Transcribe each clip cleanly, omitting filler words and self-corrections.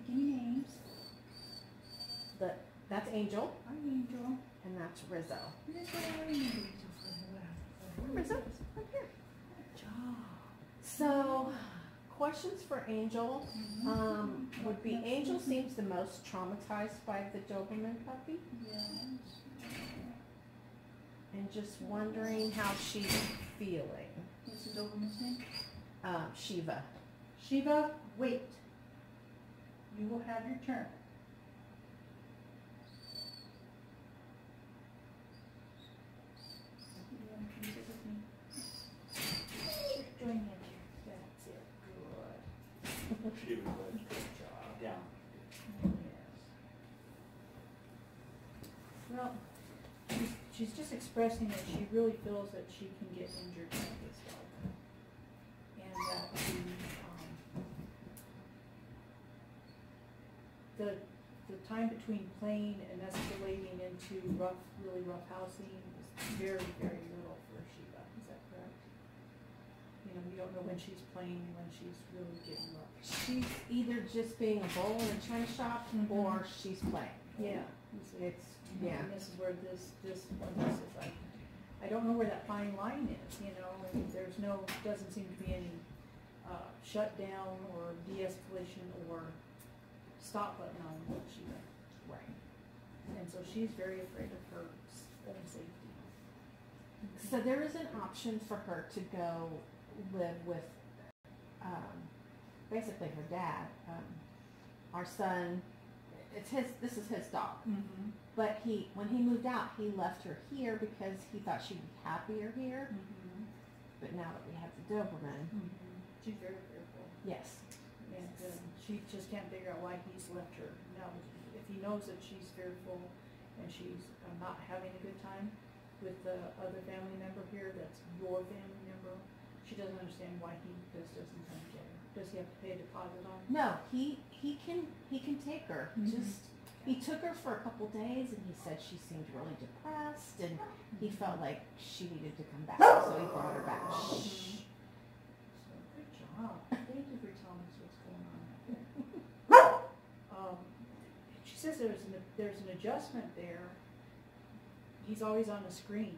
give me names. That's Angel. Hi, Angel. And that's Rizzo. Rizzo, up here. good job. So, questions for Angel would be, Angel seems the most traumatized by the Doberman puppy. Yes. And just wondering how she's feeling. What's the Doberman's name? Sheva. Sheva, wait. You will have your turn. Join me up here. That's it. Good. She was good. Good job. Down. Yes. Well, she's just expressing that she really feels that she can get injured by this dog. And that the time between playing and escalating into really rough housing is very, very little for Sheva. Is that correct? You know, you don't know when she's playing and when she's really getting rough. She's either just being a bull in a china shop or she's playing. Yeah. Yeah. And this is where this one is like, I don't know where that fine line is, you know, and there's doesn't seem to be any shutdown or de-escalation or stop button on what she does. Right. And so she's very afraid of her own safety. So there is an option for her to go live with basically her dad. Our son, this is his dog. Mm-hmm. But when he moved out, he left her here because he thought she'd be happier here. Mm-hmm. But now that we have the Doberman, She's very fearful. yes. And she just can't figure out why he's left her. Now, if he knows that she's fearful and she's not having a good time with the other family member here, that's your family member, she doesn't understand why he just doesn't come get her. Does he have to pay a deposit on her? No, he can take her. Mhm. He took her for a couple days, and he said she seemed really depressed, and he felt like she needed to come back, so he brought her back. Shh. So, good job. Thank you for telling us what's going on. She says there's an adjustment there. He's always on the screen.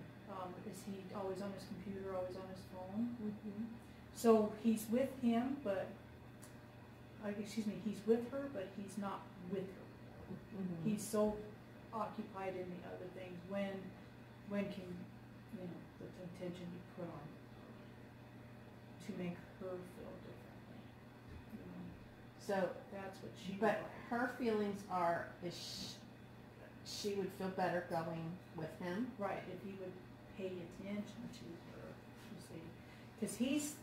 Is he always on his computer, always on his phone? Mm-hmm. So he's with him, but he's with her, but he's not with her. Mm-hmm. He's so occupied in the other things. When can the attention be put on to make her feel differently? So That's what she. but her feelings is she would feel better going with him. Right, if he would pay attention to her, you see, because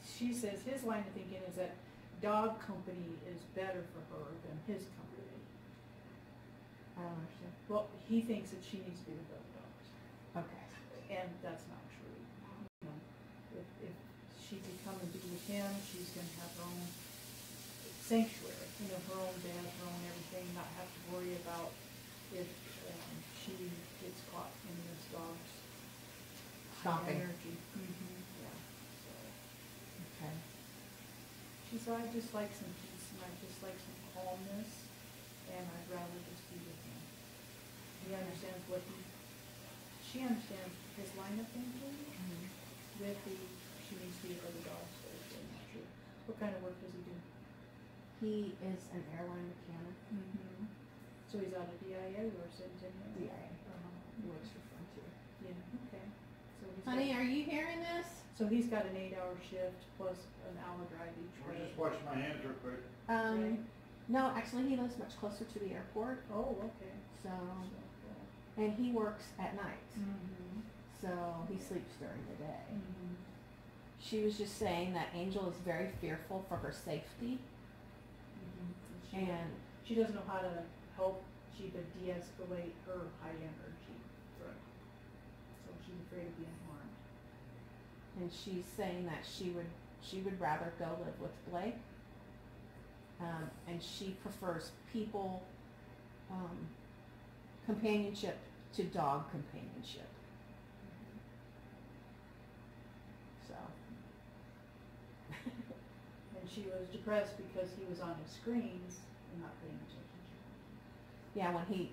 she says his line of thinking is that dog company is better for her than his company. I don't understand. Well, he thinks that she needs to be with other dogs, Okay. and that's not true. You know, if she could come and be with him, she's going to have her own sanctuary, her own bed, her own everything, not have to worry about if she gets caught in this dog's Stomping. energy. Yeah. So Okay. she said, I just like some peace and I just like some calmness, and I'd rather just be with him. He understands she understands his line of thinking. With she needs to be with other dogs, so it's really not true. What kind of work does he do? He is an airline mechanic. So he's out of DIA or Centennial? DIA. He works for Frontier. Yeah, okay. So Honey, are you hearing this? So he's got an 8-hour shift plus an hour drive each We're way. just washing my hands real quick. Right. No, actually he lives much closer to the airport. Oh, okay. So, So, and he works at night. mm-hmm. So he sleeps during the day. Mm-hmm. She was just saying that Angel is very fearful for her safety, and She doesn't know how to help Sheva de-escalate her high energy. Right. So she's afraid of being harmed. and she's saying that she would rather go live with Blake, and she prefers people companionship to dog companionship. So And she was depressed because he was on his screens and not paying attention to her. Yeah, when he,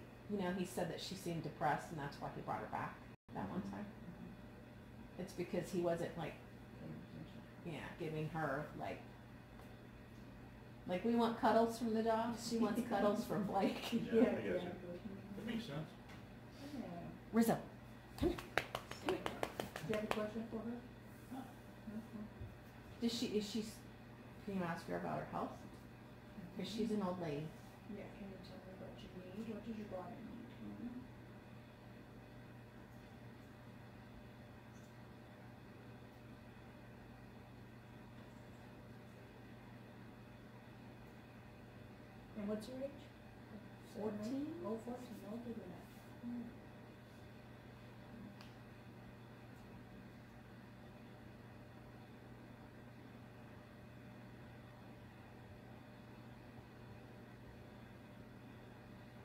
he said that she seemed depressed, and that's why he brought her back that one time. It's because he wasn't like, Paying attention. yeah, giving her like we want cuddles from the dog. She wants cuddles from Blake. Yeah, I get you. exactly. That makes sense. Yeah. Rizzo, come here. Do you have a question for her? Huh. Is she? Can you ask her about her health? Because she's an old lady. Yeah, can you tell me what you need? What does your body need? And what's your age? 14. Oh, 14, older than that.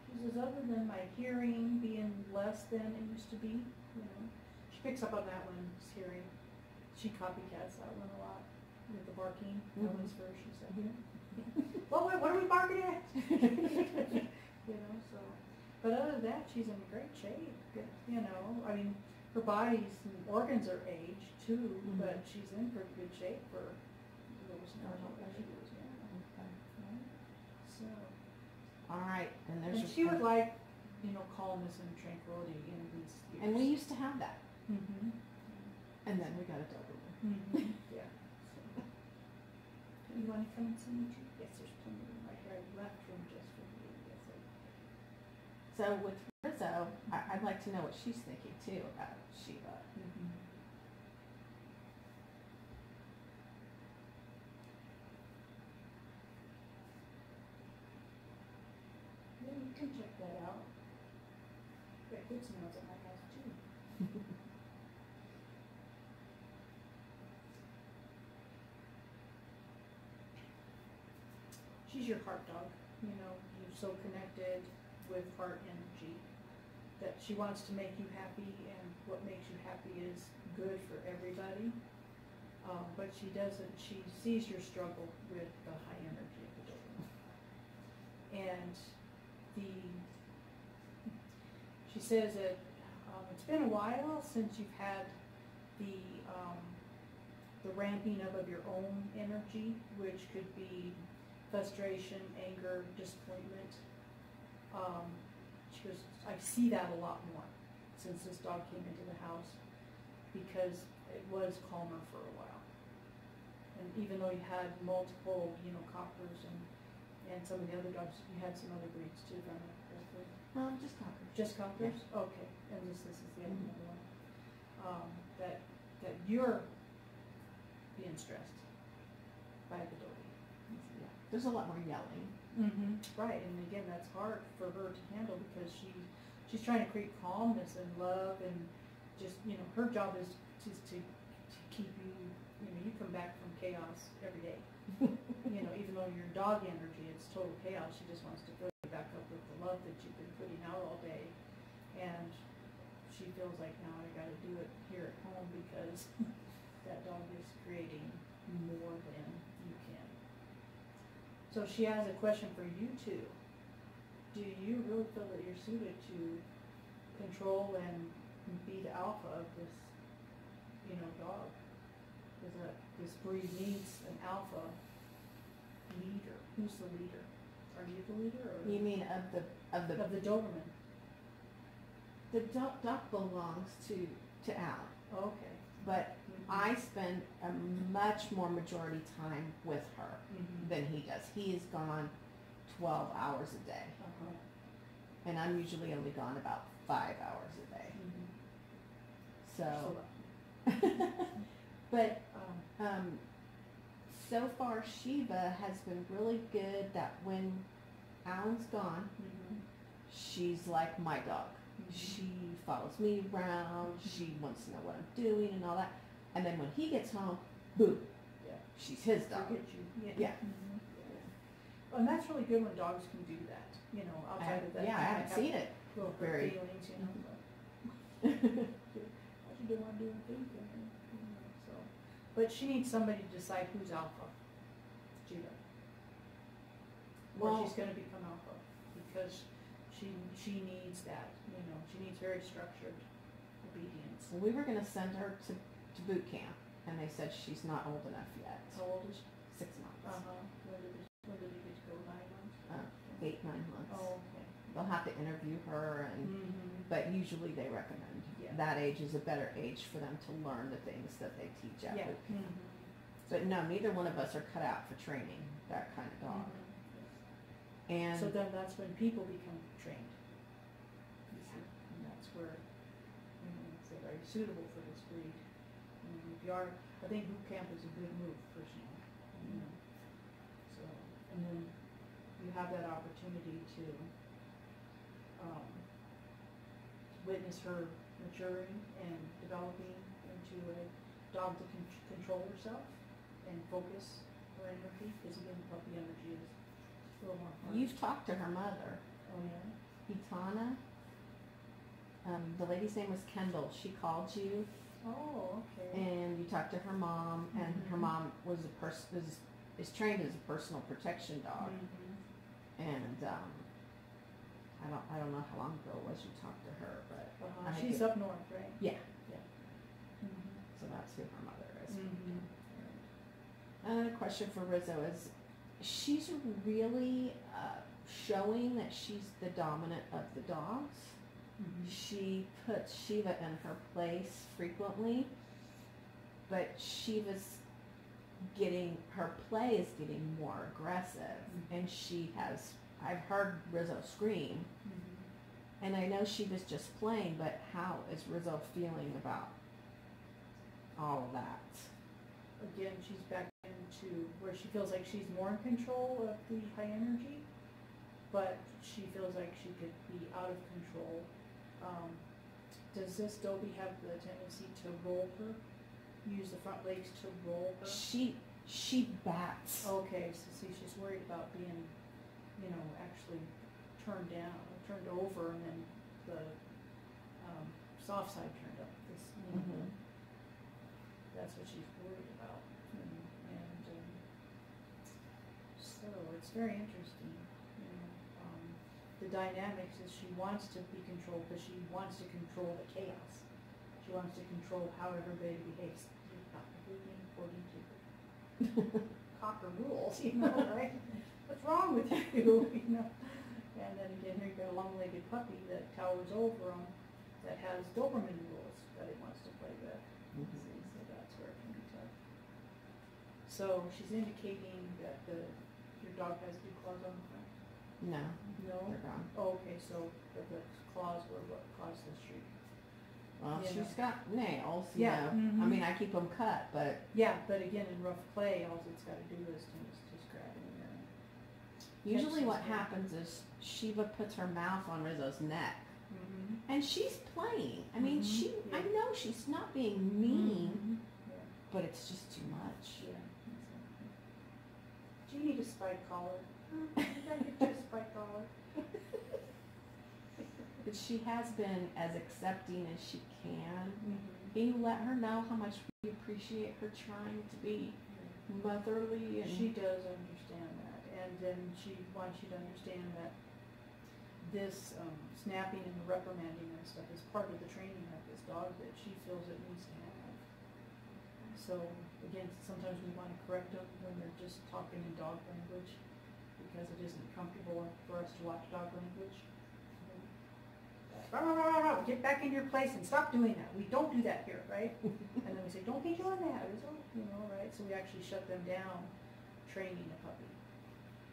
She says, other than my hearing being less than it used to be, she picks up on that one's hearing. She copycats that one a lot with the barking. That Mhm. one's first, she said. Well, what are we barking at? So. But other than that, she's in great shape. I mean, her body's and organs are aged too, but she's in pretty good shape for those normal issues. Yeah. Okay. So. All right, and there's. And she would like, calmness and tranquility in these years. And we used to have that, Mm-hmm. and then we got a Doberman. Mm-hmm. Yeah. So. You want to come and see me too? Yes, there's plenty of room right here. I left room just for you. Yes, So with Rizzo, I'd like to know what she's thinking too about Sheva. Mm-hmm. Yeah, you can check that out. Got good smells at my house too. She's your heart dog. You're so connected with heart energy that she wants to make you happy, and what makes you happy is good for everybody. But she doesn't, she sees your struggle with the high energy of the dog. And she says that it's been a while since you've had the ramping up of your own energy, which could be frustration, anger, disappointment. She goes, I see that a lot more since this dog came into the house, because it was calmer for a while. And even though you had multiple, coppers and some of the other dogs, you had some other breeds too, if I'm not correctly. Just cockers. Just coppers? Yeah. Okay, and this is the other one. That you're being stressed by the dog. Yeah. There's a lot more yelling. Mm-hmm. Right, and again, that's hard for her to handle, because she's trying to create calmness and love, and just, her job is just to keep you, you come back from chaos every day. Even though your dog energy, it's total chaos, she just wants to fill you back up with the love that you've been putting out all day. And she feels like, now I gotta do it here at home, because that dog is creating more than you can. So she has a question for you two. Do you really feel that you're suited to control and be the alpha of this, dog? Because this breed needs an alpha leader. Who's the leader? Are you the leader, or You mean of the of the Doberman? the dog belongs to Alan, Okay. but I spend a much more majority time with her Mm-hmm. than he does. He is gone 12 hours a day, Uh-huh. and I'm usually only gone about 5 hours a day. Mm-hmm. So, So, but so far Sheva has been really good that when Alan's gone, mm-hmm. she's like my dog. She follows me around, she wants to know what I'm doing and all that. And then when he gets home, boom, Yeah. she's his dog. Forget you. Yeah. Mm-hmm. Well, and that's really good when dogs can do that. Outside of that. Yeah, I haven't seen it. Little hurt Very. feelings, but what you do want to do and think, so. But she needs somebody to decide who's alpha. She or Well- she's gonna become alpha, because she needs that, she needs very structured obedience. So we were gonna send her to boot camp, and they said she's not old enough yet. How old is she? 6 months. When did you get to go, 9 months? 8, 9 months. Oh, okay. They'll have to interview her, and but usually they recommend Yeah. that age is a better age for them to learn the things that they teach at Yeah. boot camp. But no, neither one of us are cut out for training that kind of dog. And So then that's when people become trained. You see, and that's where, say, are you suitable for this breed? If you are, I think boot camp is a good move personally. So, and then you have that opportunity to witness her maturing and developing into a dog that can control herself and focus her energy, because again, puppy energy is a little more hard. you've talked to her mother, Oh, yeah? Itana. The lady's name was Kendall. She called you, Oh, okay. and you talked to her mom, and her Mhm. mom was is trained as a personal protection dog. And I don't know how long ago it was you talked to her, but I think She's it- up north, right? yeah, Mm-hmm. so that's who her mother is. Mm-hmm. Another question for Rizzo is, she's really showing that she's the dominant of the dogs. She puts Sheva in her place frequently, but Sheva's her play is getting more aggressive, and I've heard Rizzo scream, and I know Sheva's just playing, but how is Rizzo feeling about all of that? Again, she's back into where she feels like she's more in control of the high energy, but she feels like she could be out of control. Does this Dobie have the tendency to roll her? Use the front legs to roll her? She bats. Okay, so see, she's worried about being, actually turned down, turned over, and then the soft side turned up. That's what she's worried about. So it's very interesting. The dynamics is she wants to be controlled, but she wants to control the chaos. She wants to control how everybody behaves. You're not behaving according to cocker rules, right? What's wrong with you, And then again, here you got a long-legged puppy that towers over him that has Doberman rules that he wants to play with. See, so that's where it can be tough. So she's indicating that your dog has dew claws on the front. No, No? they're gone. Oh, okay, so the claws were what caused the streak. Well, Yeah. she's got nails, Yeah, I mhm. mean, I keep them cut, but Yeah, but again, in rough clay, all it's gotta do is just grab it in there. usually Catch what this one. happens is Sheva puts her mouth on Rizzo's neck, Mm-hmm. and she's playing. I mean, Mhm, I yeah. know she's not being mean, Yeah, but it's just too much. yeah. Exactly. Do you need a spike collar? Did I get you a spike collar? But she has been as accepting as she can. Mm-hmm. Can you let her know how much we appreciate her trying to be motherly? And She does understand that, and then she wants you to understand that this snapping and reprimanding and stuff is part of the training of this dog that she feels it needs to have. So again, sometimes we want to correct them when they're just talking in dog language because it isn't comfortable for us to watch dog language. Rah, rah, rah, rah, rah, get back in your place and stop doing that. We don't do that here, right? And then we say, don't be doing that, right? So we actually shut them down training a puppy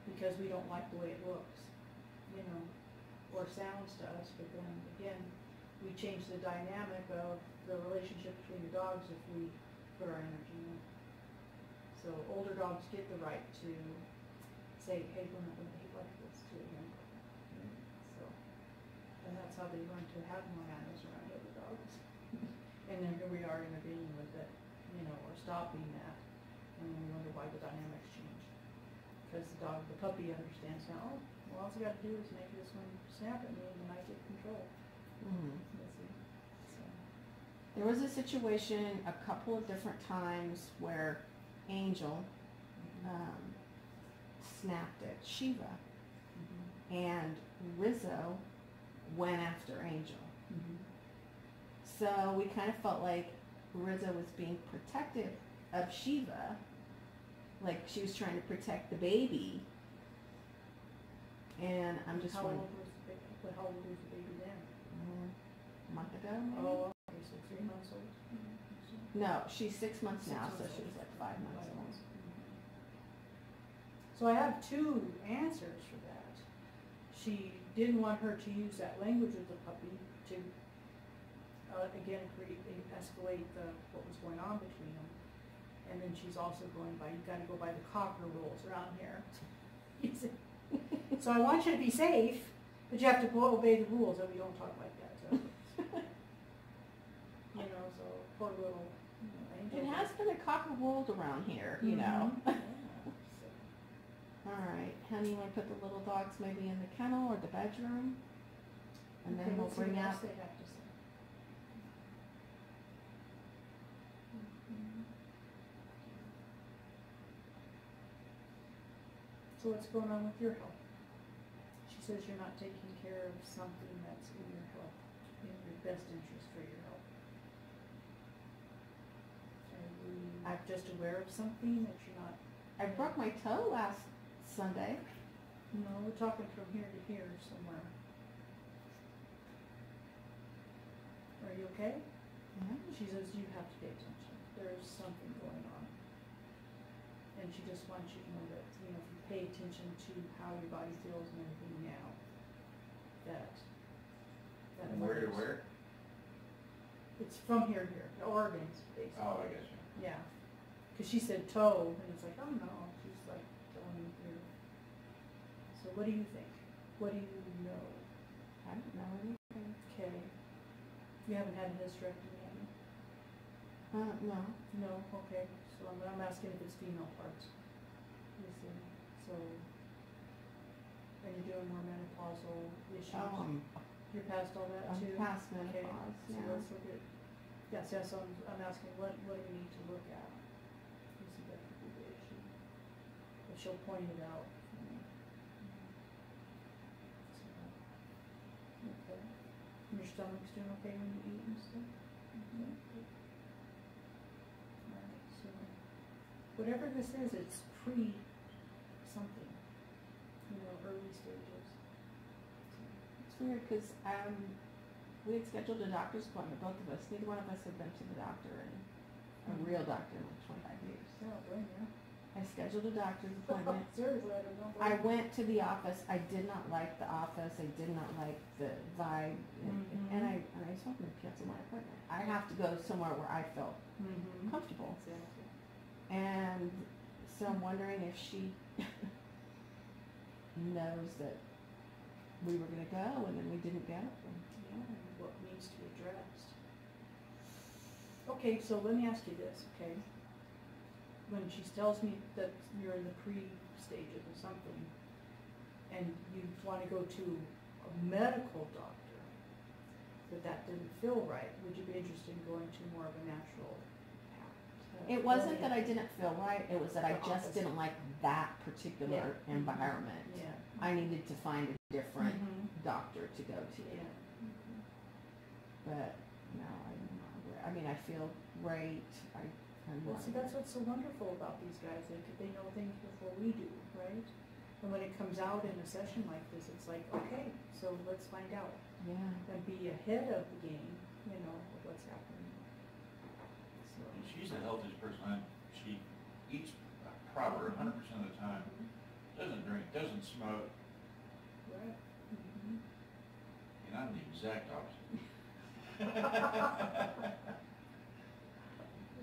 because we don't like the way it looks, or sounds to us. But then again, we change the dynamic of the relationship between the dogs if we put our energy in it. So older dogs get the right to say, hey, we're not going to behave like this to a younger dog. So, and that's how they learn to have more manners around other dogs. And then here we are intervening with it, or stopping that. And then we wonder why the dynamics change. Because the puppy understands now, oh, well, all I got to do is make this one snap at me and then I get control. Mhm. You see? So, There was a situation a couple of different times where Angel snapped at Sheva, and Rizzo went after Angel. Mhm. So we kind of felt like Rizzo was being protective of Sheva, like she was trying to protect the baby. And I'm just How wondering, old was the baby? But how old was the baby then? a month ago maybe? Oh, okay, so 3 months old. No, she's 6 months 6 now, months so she old. was like 5 months old. So I have two answers for that. She didn't want her to use that language with the puppy to, again, escalate what was going on between them. And then she's also going by, you gotta go by the Cocker rules around here. So I want you to be safe, but you have to obey the rules, and we don't talk like that. So. So poor little. It has been a cocker world around here, you know. Yeah, All right, honey, you want to put the little dogs maybe in the kennel or the bedroom? And then we'll let's see bring what out. else they have to say. So what's going on with your health? She says you're not taking care of something that's in your health, in your best interest for your health. Are you just aware of something that you're not? I broke my toe last Sunday. No, we're talking from here to here somewhere. Are you okay? Yeah. She says you have to pay attention. There's something going on. And she just wants you to know that, if you pay attention to how your body feels and everything now, that From where to where? It's from here to here, the organs, basically. Oh, I guess, Yeah. Because she said toe, and it's like, oh no, she's like telling me here. So what do you think? What do you know? I don't know anything. Okay. You haven't had a hysterectomy, have you? No. No, okay, so I'm asking if it's female parts. You see, so, are you doing more menopausal issues? You're past all that I'm too? past Okay, menopause, so yeah. let's look at, yes, so I'm asking, what do we need to look at? You see, that could be the issue. But she'll point it out for me. So, okay. And your stomach's doing okay when you eat and stuff? Okay. Alright, so, whatever this is, it's pre-something, early stages. It's weird because we had scheduled a doctor's appointment, both of us. Neither one of us had been to the doctor in a real doctor in like 25 years. Yeah, blame you. I scheduled a doctor's appointment. Seriously, I don't know. I went to the office. I did not like the office. I did not like the vibe. And I told them to cancel my appointment. I have to go somewhere where I felt comfortable. Exactly. And so I'm wondering if she knows that we were going to go and then we didn't go. Yeah, and what needs to be addressed. Okay, so let me ask you this, okay? When she tells me that you're in the pre-stages of something, and you want to go to a medical doctor, but that didn't feel right, would you be interested in going to more of a natural path? It wasn't that I didn't feel right. It was that I The just opposite. didn't like that particular environment. Yeah. I needed to find a different Mhm. doctor to go to. Yeah. But no, I'm not aware. I mean, I feel great. I'm Well, not see, that's what's so wonderful about these guys. They know things before we do, right? And when it comes out in a session like this, it's like, okay, so let's find out. Yeah. And be ahead of the game, of what's happening. So. She's the healthiest person she eats proper 100% of the time. Doesn't drink, doesn't smoke. Right. And I'm the exact opposite.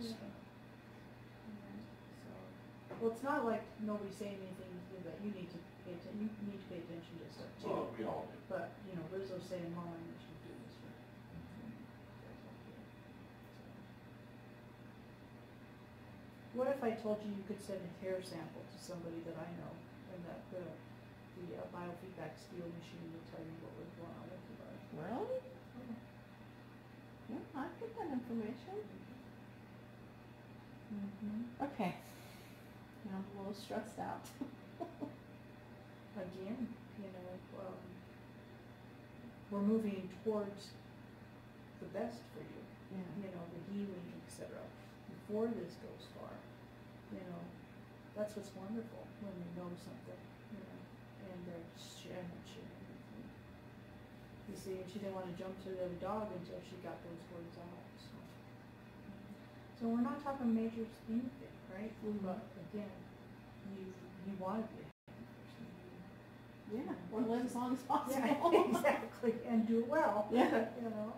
Yeah. Well, it's not like nobody's saying anything that you need to pay attention. You need to pay attention to stuff too. Well, we all do. But Rizzo's saying, "Mom, I need you to do this." What if I told you you could send a hair sample to somebody that I know, and that the biofeedback steel machine would tell you what was going on with your body? Really? Yeah, I'd get that information. Okay. Now I'm a little stressed out. again, you know, we're moving towards the best for you, Yeah. you know, the healing, etc. Before this goes far, you know, that's what's wonderful when they know something, you know, and they're sharing with you. You see, and she didn't want to jump to the other dog until she got those words out. So we're not talking major anything, right? Mhm. But again, you want to be a happy person. Yeah, or live as long as possible. Yeah, exactly, and do it well. Yeah. You know,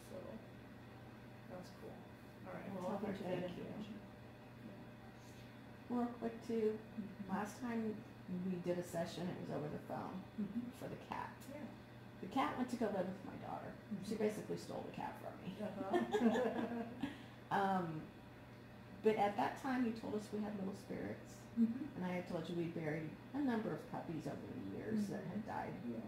so that's cool. All right, Well, tell her to thank that you. information. Real quick too, Mhm. last time we did a session, it was over the phone Mhm. for the cat. Yeah. The cat went to go live with my daughter. She Mhm. basically stole the cat from me. Uh-huh. But at that time you told us we had little spirits. Mhm. And I had told you we buried a number of puppies over the years that had Mhm. died. Yeah.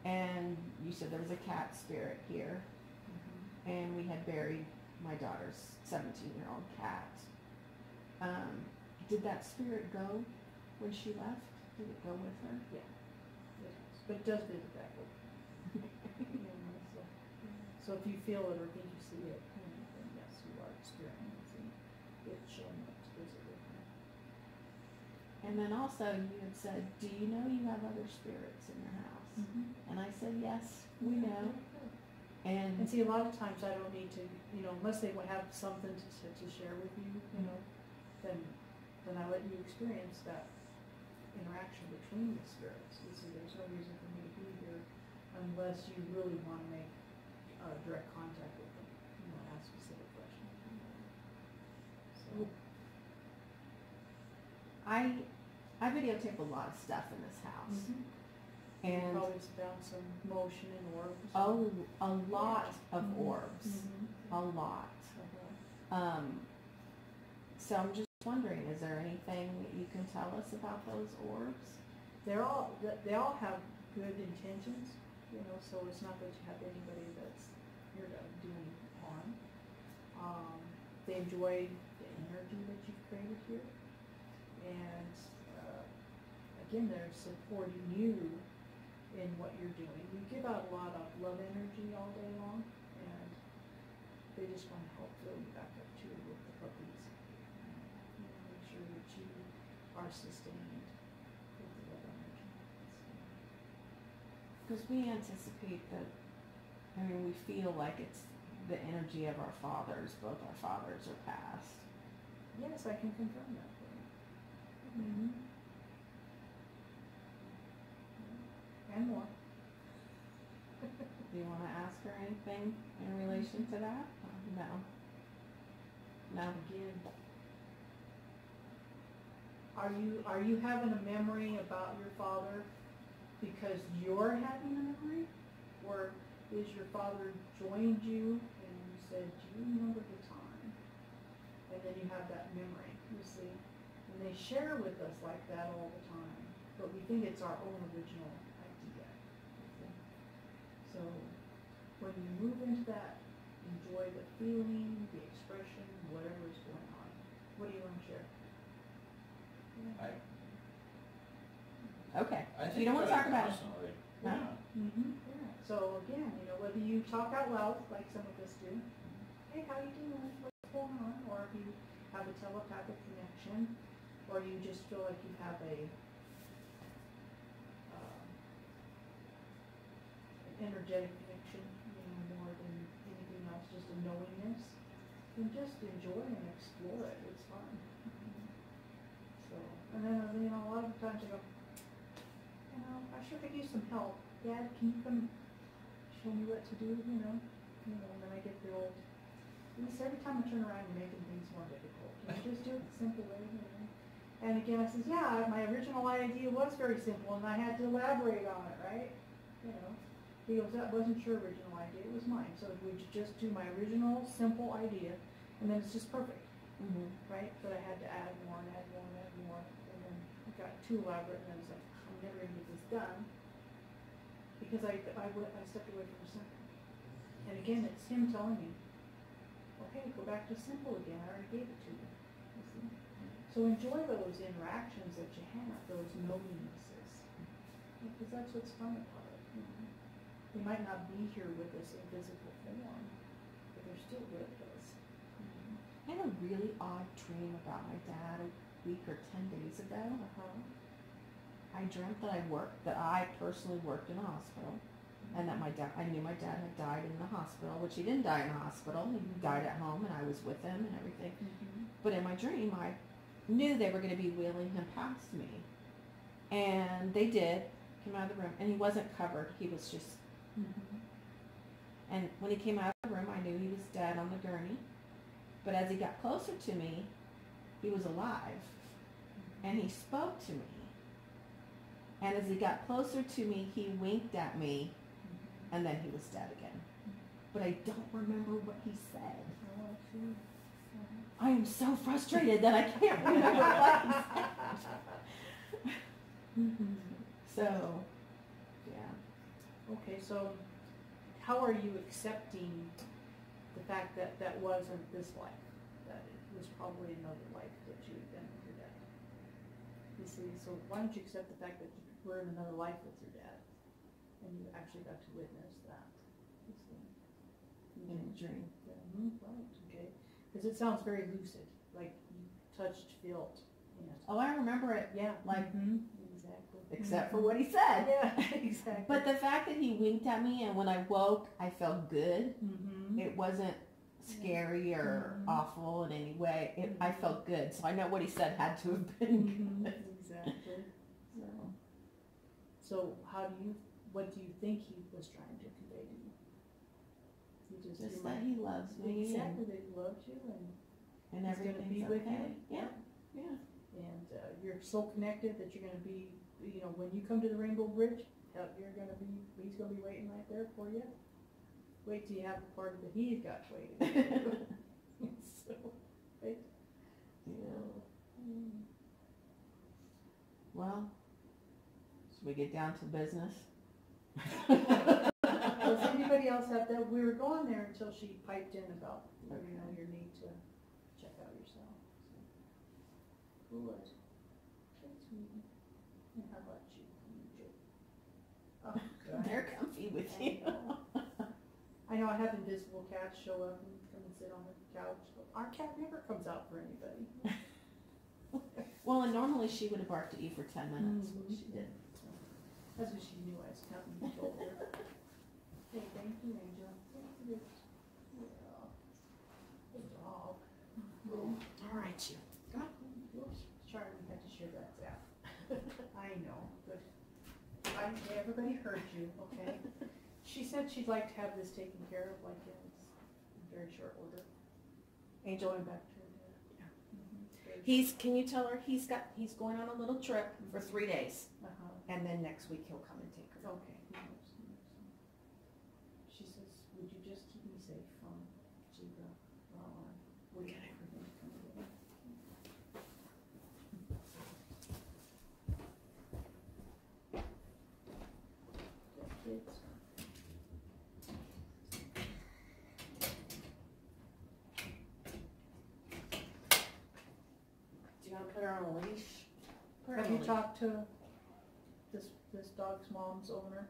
And you said there was a cat spirit here. Mhm. And we had buried my daughter's 17-year-old cat. Did that spirit go when she left? Did it go with her? Yeah. It is. But it does visit back over. You know, so if you feel it or think you see it, then yes, you are experiencing it showing up to visit with you. And then also you had said, do you know you have other spirits in your house? Mm-hmm. And I said, yes, we know. And And see, a lot of times I don't need to, you know, unless they will have something to share with you, you know, then I let you experience that interaction between the spirits. You see, there's no reason for me to be here unless you really want to make direct contact with them, you know, ask specific questions. So, I videotape a lot of stuff in this house. you And probably found some motion in orbs. a lot of Mhm. orbs. Mhm. A lot. Uh-huh. So I'm just wondering, is there anything that you can tell us about those orbs? They all have good intentions, you know, so it's not that you have anybody that's here to do any harm. They enjoy the energy that you've created here, and again, they're supporting you in what you're doing. You give out a lot of love energy all day long, and they just want to help fill you back up too with the puppies. You know, make sure that you are sustained with the love energy. Because we anticipate that, I mean, we feel like it's the energy of our fathers. Both our fathers are passed. Yes, I can confirm that for you. Mm-hmm. And more. Do you want to ask her anything in relation to that? No. No. Again. Are you having a memory about your father because you're having a memory? Or is your father joined you and you said, do you remember the time? And then you have that memory, you see. And they share with us like that all the time. But we think it's our own original idea. You see? So when you move into that, enjoy the feeling, the expression, whatever is going on. What do you want to share? Okay. I So think you don't want to talk about it? constantly. No? Yeah. Mm-hmm. Yeah. So again, you know, whether you talk out loud like some of us do, hey, how you doing? What's going on? Or if you have a telepathic connection, or you just feel like you have an energetic connection, you know, more than anything else, just a knowingness, then just enjoy and explore it. It's fun. So, and then, you know, a lot of times I go, you know, I sure could use some help. Dad, can you come show me what to do, you know? And then I get the old, every time I turn around, you're making things more difficult. Can you just do it the simple way, you know? And again, I says, yeah, my original idea was very simple, and I had to elaborate on it, right? You know? He goes, that wasn't your original idea, it was mine. So we just do my original, simple idea, and then it's just perfect. Mm-hmm. Right? But I had to add more and add more and add more, and then it got too elaborate, and I was like, I'm never gonna get this done, because I stepped away from the simple. And again, it's him telling me, okay, go back to simple again, I already gave it to you. You see? So enjoy those interactions that you have, those knowingnesses, because that's what's fun about it. You know? They might not be here with us in physical form, but they're still with us. I had a really odd dream about my dad a week or 10 days ago. I dreamt that I personally worked in a hospital, and that I knew my dad had died in the hospital, which he didn't die in the hospital. He died at home, and I was with him and everything. But in my dream, I knew they were going to be wheeling him past me, and they did. Came out of the room, and he wasn't covered. He was just. And when he came out of the room, I knew he was dead on the gurney. But as he got closer to me, he was alive, and he spoke to me. And as he got closer to me, he winked at me, and then he was dead again. But I don't remember what he said. I am so frustrated that I can't remember what he said. So, yeah. Okay, so how are you accepting the fact that that wasn't this life? That it was probably another life that you had been with your dad? You see, so why don't you accept the fact that we're in another life with your dad, and you actually got to witness that? You see. In a dream. Right, okay. Because it sounds very lucid, like you touched, felt. Oh, I remember it. Yeah. Like, exactly. Except for what he said. Yeah, exactly. But the fact that he winked at me, and when I woke, I felt good. It wasn't scary or awful in any way. I felt good. So I know what he said had to have been good. Exactly. So what do you think he was trying to convey to you? Just that he loves me. Exactly, that he loves you and he's going to be everything's with okay. you. Yeah. And you're so connected that you're going to be, when you come to the Rainbow Bridge, he's going to be waiting right there for you. Wait till you have the party that he's got waiting. So, right? Yeah. Well, should we get down to business? Does anybody else have that? We were going there until she piped in about, your need to check out yourself. So. Good. That's me. And how about you? Oh, good. They're comfy with you. I know I have invisible cats show up and come and sit on the couch. Our cat never comes out for anybody. Well, and normally she would have barked at you for 10 minutes, but she didn't. That's what she knew I was coming and told her. Hey, thank you, Angel. Good dog. All right, you. Whoops, sorry, we had to share that out. I know, but everybody heard you, okay? She said she'd like to have this taken care of, like in very short order. Angel, Going back to her dad. can you tell her he's going on a little trip for 3 days, and then next week he'll come and take her. Okay. She says, would you just keep me safe from Sheva while I'm waiting for him to come in? Kids. Do you want to put her on a leash? Have you talked to this dog's mom's owner?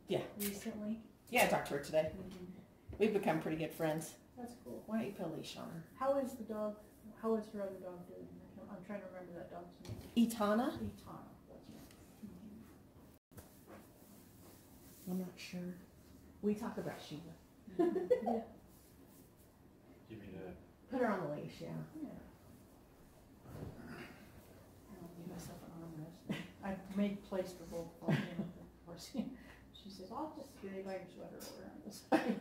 Yeah. Recently? Yeah, I talked to her today. We've become pretty good friends. That's cool. Why don't you put a leash on her? How is her other dog doing? I'm trying to remember that dog's name. Etana? Etana, that's right. I'm not sure. We talk about Sheva. Yeah. Give me the. Put her on the leash, yeah. I'll give myself an armrest. I've made place for both of them, of course. She says, I'll just leave my sweater over on this side.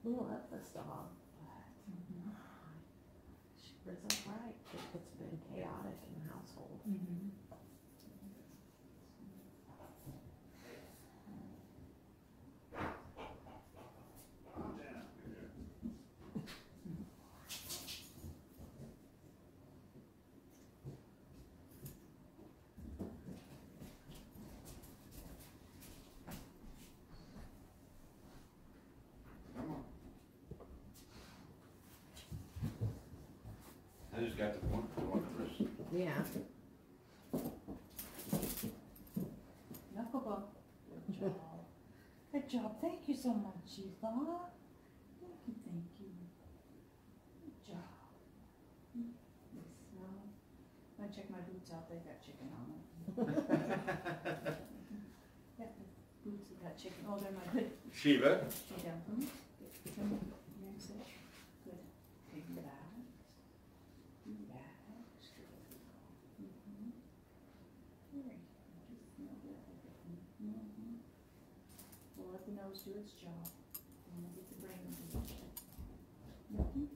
We love this dog, but Rizzo's right. It's been chaotic in the household. got the one that was. Yeah. Knuckleball. Good job. Good job. Thank you so much, Sheva. Thank you, thank you. Good job. Yes, well, I check my boots out. They got chicken on them. Yeah, the boots have got chicken. Oh, they're not good. Sheva. Yeah. Good. Yes, it. Good. Big relax. Relax. Mm-hmm. Very good. Just smell that. Mm-hmm. We'll let the nose do its job. And we'll get the brain to do its job. Mm-hmm.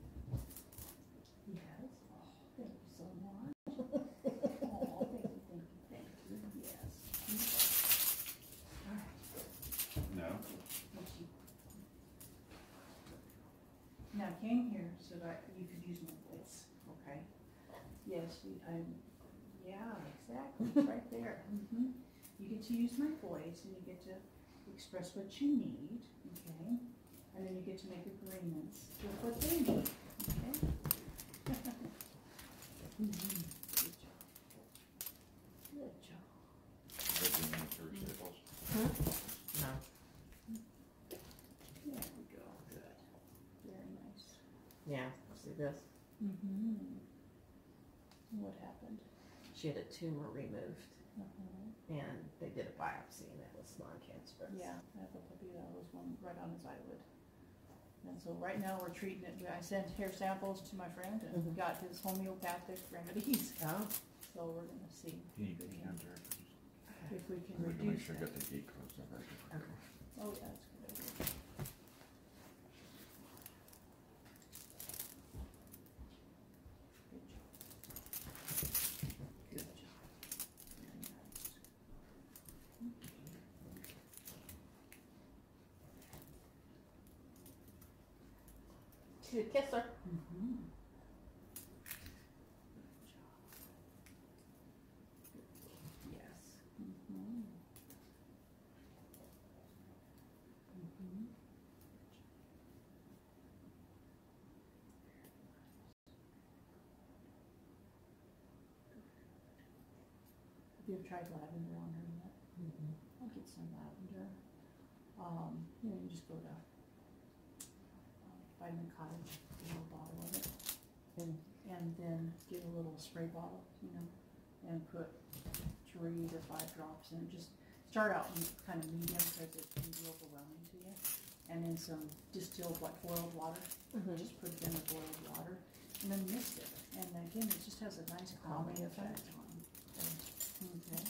Yes. Oh, thank you so much. Oh, thank you, thank you, thank you. Yes. All right. No. Now, I came here so that you could use my voice, okay? Yes, yeah, exactly, it's right there. Mm-hmm. You get to use my voice and you get to express what you need, okay? And then you get to make agreements with what they need, okay? Mm-hmm. Good job. Good job. Huh? No. There we go, good. Very nice. Yeah. See this? Mm-hmm. What happened? She had a tumor removed, Uh-huh. and they did a biopsy, and it was non-cancerous. Yeah, I have a puppy that was one right on his eyelid. And so right now we're treating it. I sent hair samples to my friend and Mhm. got his homeopathic remedies. Oh. So we're gonna see You can enter. if we can Make reduce sure I that. got the gate closed up. Okay. Oh yeah, that's a good idea. Good job. Good job. Very nice. She would kiss her. Mm-hmm. Yes. Mm-hmm. Mm-hmm. Have you ever tried lavender on her yet? Mm-hmm. I'll get some lavender. You just go to Vitamin Cottage, get a little bottle of it, and then get a little spray bottle, and put 3 to 5 drops in. Just start out kind of medium because it can be overwhelming to you. And then some distilled boiled water. Mm-hmm. Just put it in the boiled water, and then mist it. And again, it just has a nice calming effect on them. Okay.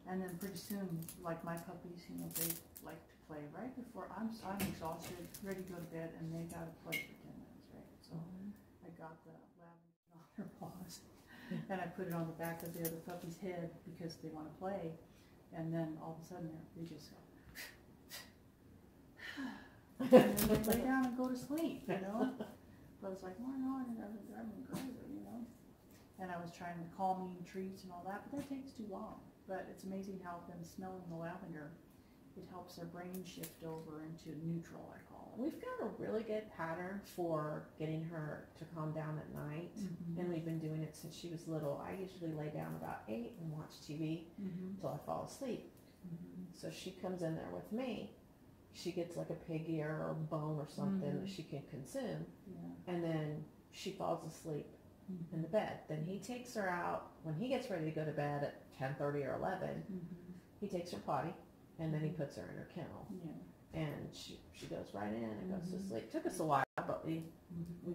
And then pretty soon, like my puppies, they like to play right before I'm exhausted, ready to go to bed, and they gotta play for 10 minutes, right? So I got the lavender on their paws, and I put it on the back of the other puppy's head because they want to play, and then all of a sudden they just go, and then they lay down and go to sleep, But it's like, why not? It doesn't drive me crazy, And I was trying the calming treats and all that, but that takes too long. But it's amazing how them smelling the lavender, it helps their brain shift over into neutral, I call it. We've got a really good pattern for getting her to calm down at night, and we've been doing it since she was little. I usually lay down about 8 and watch TV until I fall asleep. So she comes in there with me. She gets like a pig ear or a bone or something that she can consume, and then she falls asleep in the bed. Then he takes her out when he gets ready to go to bed at 10:30 or 11. He takes her potty, and then he puts her in her kennel, and she goes right in and goes to sleep. Took us a while, but we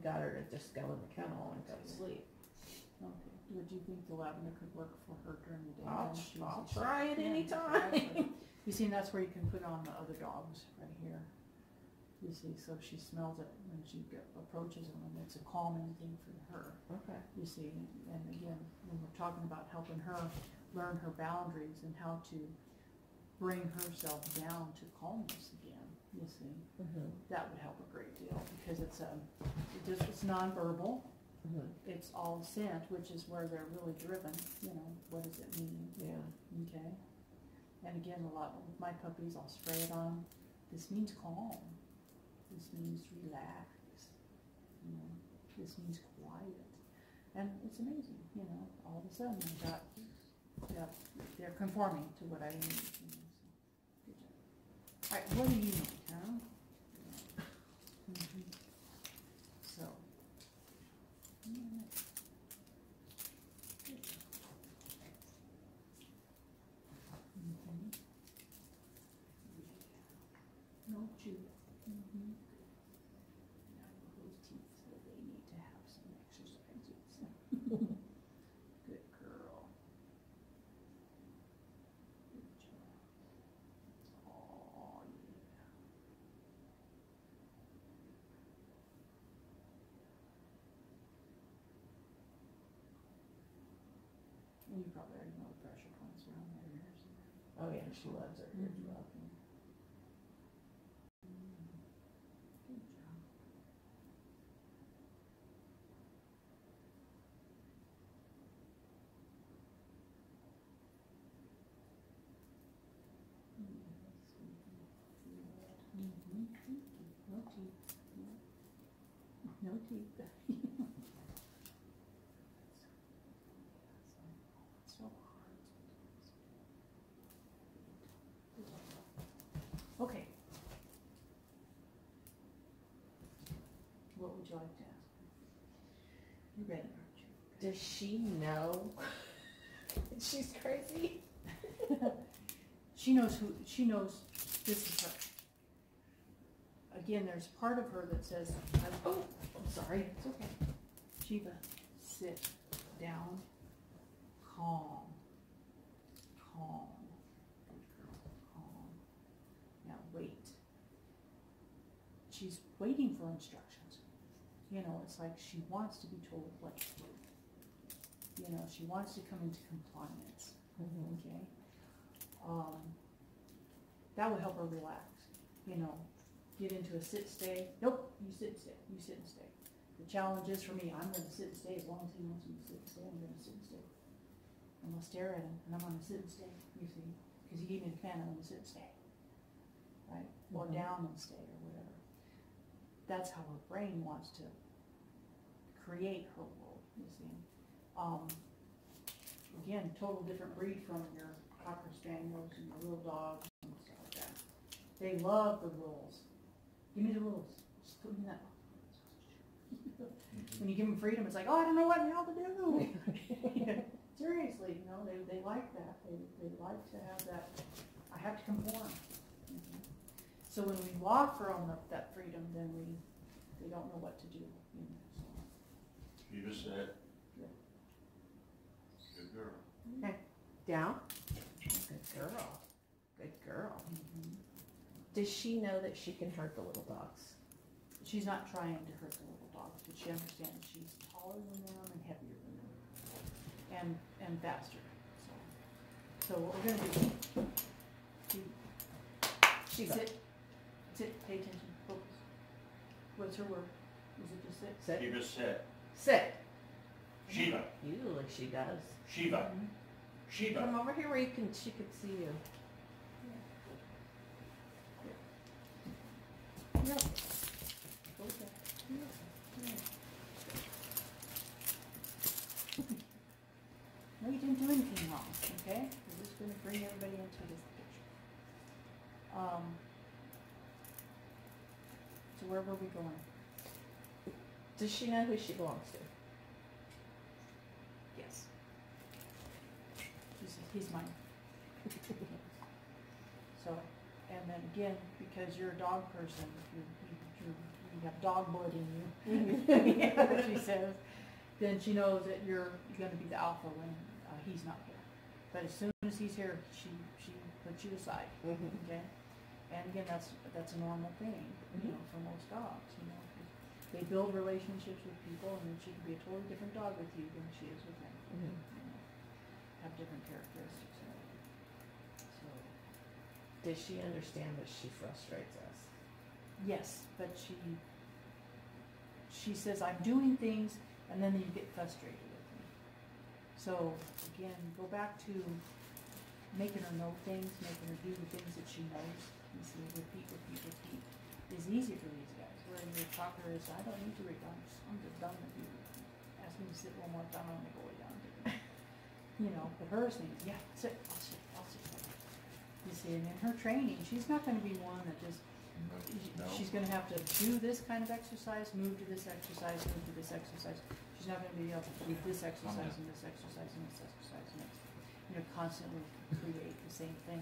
got her to just go in the kennel and go to sleep. Okay. Would you think the lavender could work for her during the day? I'll try it anytime. You see, and that's where you can put on the other dogs right here. You see, so she smells it when she approaches them, and it's a calming thing for her. Okay. You see, and again, when we're talking about helping her learn her boundaries and how to bring herself down to calmness again, you see, that would help a great deal because it's nonverbal. It's all scent, which is where they're really driven. What does it mean? Yeah. Okay. And again, a lot with my puppies, I'll spray it on. This means calm. This means relax. This means quiet. And it's amazing, you know, all of a sudden they got, yeah, they're conforming to what I need, you know, so, good job. All right, what do you need, huh? Mhm. So. All right. Good job. Mhm. No chew. Mhm. Now those teeth, so they need to have some exercises. Good girl. Good job. Oh, yeah. And you probably already know the pressure points around their ears. Oh yeah, she loves her ears Mhm. well. Good job. Mhm. No teeth. No teeth. It's so hard sometimes. Okay. What would you like to ask? You're ready, aren't you? Does she know she's crazy? She knows this is her. Again, there's part of her that says, oh, I'm sorry, it's okay. Sheva, sit down, calm, calm, good girl, calm. Now wait. She's waiting for instructions. You know, it's like she wants to be told what to do. You know, she wants to come into compliance. Mm-hmm. Okay? That will help her relax. You know, get into a sit stay. Nope, you sit and stay. You sit and stay. The challenge is for me, I'm going to sit and stay as long as he wants me to sit and stay. I'm going to sit and stay. I'm going to stare at him, and I'm going to sit and stay. You see, because he gave me the pen. I'm going to sit and stay. Right? Or Mhm. down and stay, or whatever. That's how her brain wants to create her world. You see. Again, total different breed from your Cocker Spaniels and your little dogs and stuff like that. They love the rules. Give me the rules. Just put me in that box. When you give them freedom, it's like, oh, I don't know what the hell to do. Seriously, you know, they like that. They like to have that. I have to conform. Mm-hmm. So when we walk around that freedom, then they don't know what to do. You know, so. You just said. Good. Good girl. Okay. Down. Good girl. Good girl. Mm-hmm. Does she know that she can hurt the little dogs? She's not trying to hurt the little dogs, but she understands she's taller than them and heavier than them, and faster. So what we're gonna do? Sheva. Sit. Pay attention. Focus. What's her word? Is it just sit? Sit. You just said. Sit. Sheva. Usually she does. Sheva. Mm-hmm. Sheva. Come over here where she could see you. Yep. Go with that. Yeah. No, you didn't do anything wrong, okay? We're just going to bring everybody into this picture. So where were we going? Does she know who she belongs to? Yes. He's mine. So, and then again, because you're a dog person, you have dog blood in you, yeah, she says, then she knows that you're going to be the alpha when he's not here. But as soon as he's here, she puts you aside. Mm-hmm. Okay. And again, that's a normal thing, you know, for most dogs. You know, they build relationships with people, and then she can be a totally different dog with you than she is with them. Mm-hmm. You know, have different characteristics. So. Does she understand that she frustrates us? Yes, but she says, I'm doing things, and then you get frustrated with me. So, again, go back to making her know things, making her do the things that she knows. You see, repeat is easy for these guys. Where your talker is, I don't need to read, I'm just done with you. Ask me to sit one more time, I'm gonna go way down. You know, but hers needs, yeah, sit, I'll sit. You see, and in her training, she's not gonna be one that just, No. she's gonna have to do this kind of exercise, move to this exercise, move to this exercise. She's not gonna be able to do this exercise and this exercise and this exercise and this, you know, constantly create the same thing.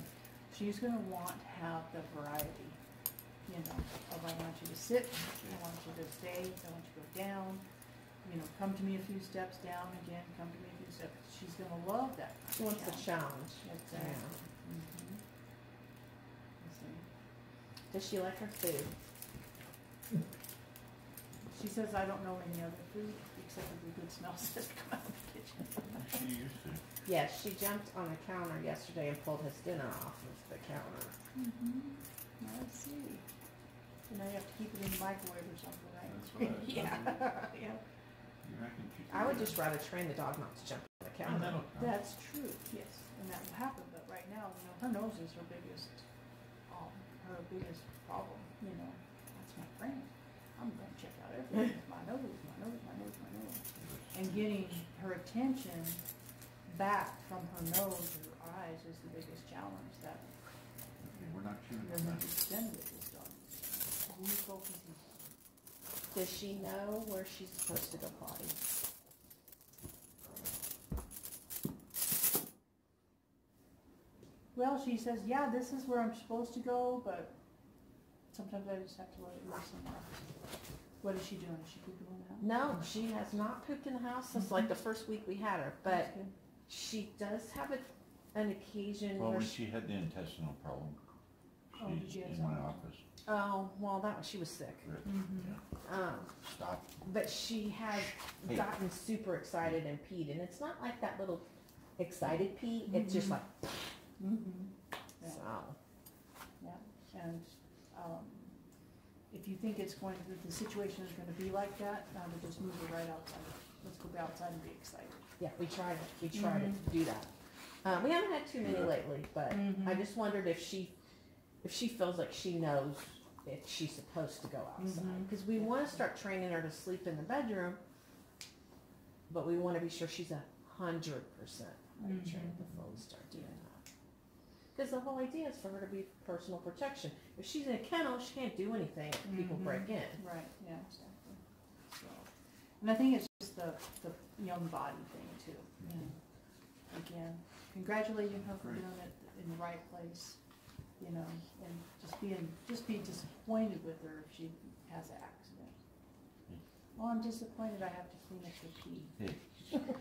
She's gonna want to have the variety, you know, of I want you to sit, I want you to stay, I want you to go down, you know, come to me a few steps down again, come to me a few steps. She's gonna love that She kind of wants the challenge. Exactly. Yeah. Mhm. You see. Does she like her food? She says, I don't know any other food except for the good smells that come out of the kitchen. She used to. Yes, she jumped on the counter yesterday and pulled his dinner off of the counter. I see. So now you have to keep it in the microwave or something, right? That's what I was Yeah, yeah. You reckon she could I would do just rather train the dog not to jump on the that? counter. That'll come. That's true, yes, and that will happen, but right now, you know, her nose is her biggest problem, you know. That's my friend. I'm gonna check out everything, my nose, my nose, my nose, my nose. And getting her attention back from her nose to her eyes is the biggest challenge that Okay, we're not chewing you're on going that. to extend with this dog. You focus on. Does she know where she's supposed to go potty? Well, she says, yeah, this is where I'm supposed to go, but sometimes I just have to let it go somewhere. What is she doing? Is she doing that? No, she has not pooped in the house since like the first week we had her, but That's good. she does have an occasion Well, where when she had the intestinal problem, Oh, did she's she have in my something? office. oh, well, that was, she was sick. Yeah. Stop. But she had Hey. gotten super excited and peed, and it's not like that little excited pee, it's just like, Yeah. so. Yeah, and if you think it's going to, the situation is going to be like that, to just move her right outside. Let's go outside and be excited. Yeah, we tried to do that. We haven't had too many lately, but I just wondered if she feels like she knows if she's supposed to go outside. Because we want to start training her to sleep in the bedroom, but we want to be sure she's 100% trained before we start doing that. Because the whole idea is for her to be personal protection. If she's in a kennel, she can't do anything if people break in. Right, yeah, exactly. So, and I think it's just the young body thing too. Again, congratulating her for doing it in the right place, you know, and just be disappointed with her if she has an accident. Well, I'm disappointed I have to clean up the pee. Hey,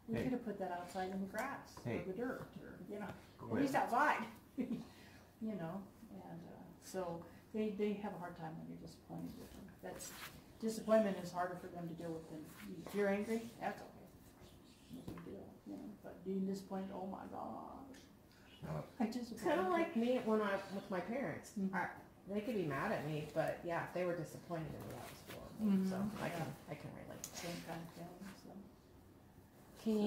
We Hey. could have put that outside in the grass Hey. or the dirt, or, you know, go at least ahead. outside, you know, and, so they have a hard time when you're disappointed with them. That's, disappointment is harder for them to deal with than, if you're angry, that's okay. No big deal, you know, but being disappointed, oh my gosh. Stop. I It's disappointed. kind of like me when with my parents. Mhm. They could be mad at me, but yeah, if they were disappointed in me, that was horrible. So I can relate. Same kind of thing, so. Can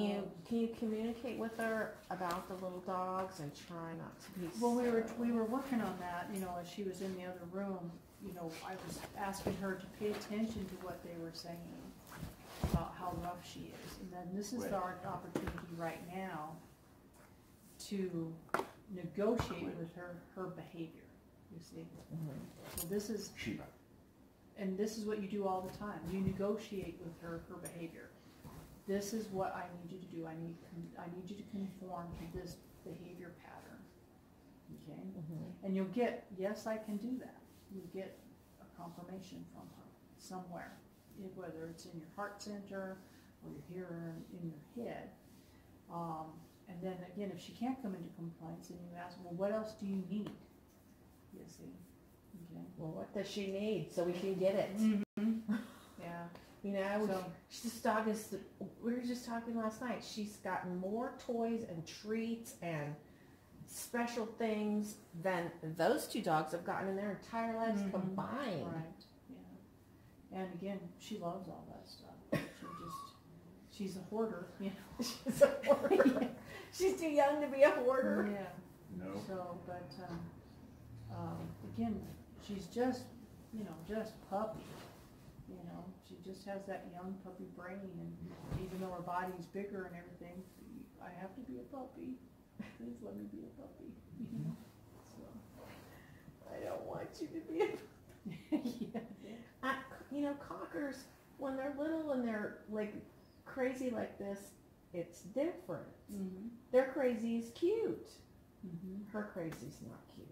you communicate with her about the little dogs and try not to be? Well, so- we were working on that, you know, as she was in the other room, you know, I was asking her to pay attention to what they were saying about how rough she is. And then this is Right. our opportunity right now to negotiate with her behavior, you see. So this is, Sheva. and this is what you do all the time. You negotiate with her behavior. This is what I need you to do. I need you to conform to this behavior pattern. Okay? And you'll get, yes, I can do that. You'll get a confirmation from her somewhere, whether it's in your heart center or you're here in your head. And then again, if she can't come into compliance, then you ask, well, what else do you need? You see? Okay? Well, what does she need so we can get it? Yeah. You know, So, this dog is. We were just talking last night. She's gotten more toys and treats and special things than those two dogs have gotten in their entire lives combined. right, yeah. And again, she loves all that stuff. She's a hoarder, you know. She's a hoarder. She's too young to be a hoarder. Yeah. No. So, but again, she's just, you know, just puppy. you know, she just has that young puppy brain, and even though her body's bigger and everything, I have to be a puppy. Please let me be a puppy, you know, so. I don't want you to be a Yeah. you know, cockers, when they're little and they're like crazy like this, it's different. Mm-hmm. Their crazy is cute. Mm-hmm. Her crazy's not cute.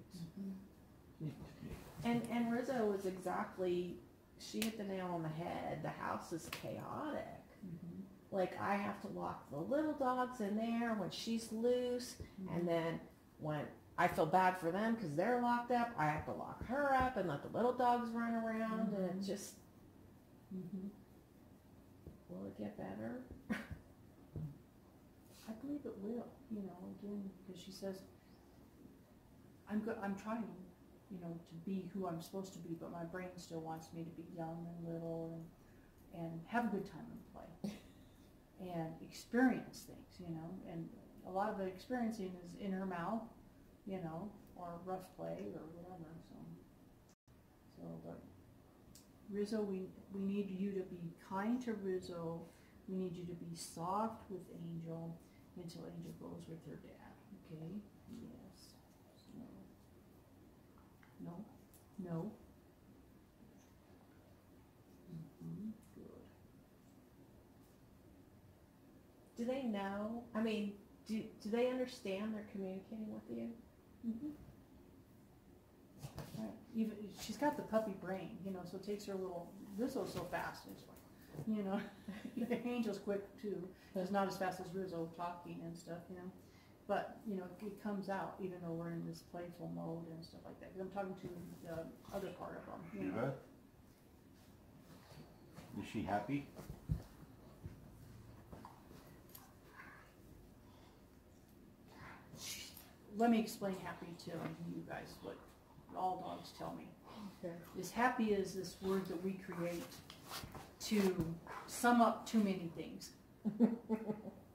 Mm-hmm. And Rizzo is exactly, she hit the nail on the head. The house is chaotic. Mm-hmm. Like, I have to lock the little dogs in there when she's loose, Mm-hmm. and then when I feel bad for them because they're locked up, I have to lock her up and let the little dogs run around, and it just, Mm-hmm. will it get better? I believe it will, you know, again, because she says, I'm trying, you know, to be who I'm supposed to be, but my brain still wants me to be young and little and have a good time and play and experience things, you know, and a lot of the experiencing is in her mouth, you know, or rough play or whatever, so, but Rizzo, we need you to be kind to Rizzo. We need you to be soft with Angel until Angel goes with her dad, okay? Yes. No. No. No. Mm-hmm. Good. Do they know? I mean, do they understand they're communicating with you? Mm-hmm. Right. Even she's got the puppy brain, you know, so it takes her a little. Rizzo's so fast, it's like, you know, Angel's quick too. It's not as fast as Rizzo talking and stuff, you know. But you know, it comes out even though we're in this playful mode and stuff like that. 'Cause I'm talking to the other part of them. You know? Sheva? Is she happy? Let me explain happy to you guys what all dogs tell me. Okay. Is happy is this word that we create to sum up too many things.